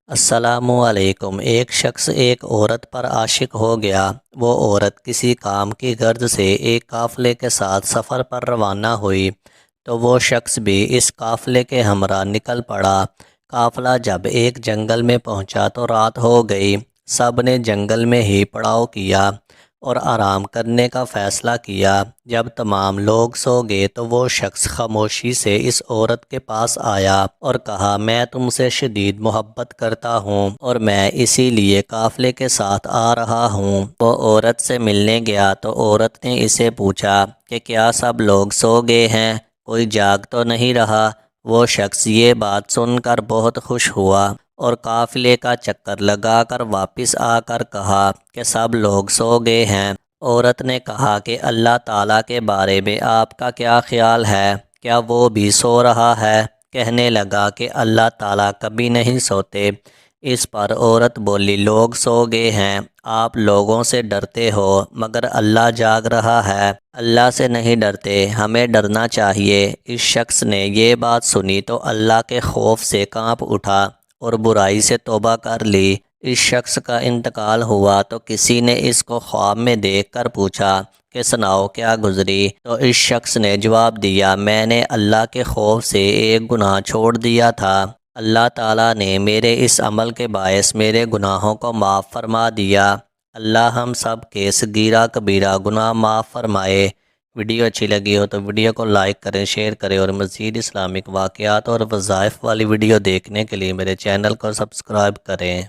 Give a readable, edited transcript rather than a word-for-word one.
السلام علیکم۔ ایک شخص ایک عورت پر عاشق ہو گیا۔ وہ عورت کسی کام کی غرض سے ایک قافلے کے ساتھ سفر پر روانہ ہوئی تو وہ شخص بھی اس قافلے کے ہمراہ نکل پڑا۔ قافلہ جب ایک جنگل میں پہنچا تو رات ہو گئی۔ سب نے جنگل میں ہی پڑاؤ کیا اور آرام کرنے کا فیصلہ کیا۔ جب تمام لوگ سو گئے تو وہ شخص خاموشی سے اس عورت کے پاس آیا اور کہا، میں تم سے شدید محبت کرتا ہوں اور میں اسی لیے قافلے کے ساتھ آ رہا ہوں۔ وہ عورت سے ملنے گیا تو عورت نے اسے پوچھا کہ کیا سب لوگ سو گئے ہیں، کوئی جاگ تو نہیں رہا؟ وہ شخص یہ بات سن کر بہت خوش ہوا اور قافلے کا چکر لگا کر واپس آ کر کہا کہ سب لوگ سو گئے ہیں۔ عورت نے کہا کہ اللہ تعالیٰ کے بارے میں آپ کا کیا خیال ہے؟ کیا وہ بھی سو رہا ہے؟ کہنے لگا کہ اللہ تعالیٰ کبھی نہیں سوتے۔ اس پر عورت بولی، لوگ سو گئے ہیں، آپ لوگوں سے ڈرتے ہو مگر اللہ جاگ رہا ہے، اللہ سے نہیں ڈرتے، ہمیں ڈرنا چاہیے۔ اس شخص نے یہ بات سنی تو اللہ کے خوف سے کانپ اٹھا اور برائی سے توبہ کر لی۔ اس شخص کا انتقال ہوا تو کسی نے اس کو خواب میں دیکھ کر پوچھا کہ سناؤ کیا گزری؟ تو اس شخص نے جواب دیا، میں نے اللہ کے خوف سے ایک گناہ چھوڑ دیا تھا، اللہ تعالیٰ نے میرے اس عمل کے باعث میرے گناہوں کو معاف فرما دیا۔ اللہ ہم سب کے صغیرہ کبیرہ گناہ معاف فرمائے۔ ویڈیو اچھی لگی ہو تو ویڈیو کو لائک کریں، شیئر کریں اور مزید اسلامک واقعات اور وظائف والی ویڈیو دیکھنے کے لیے میرے چینل کو سبسکرائب کریں۔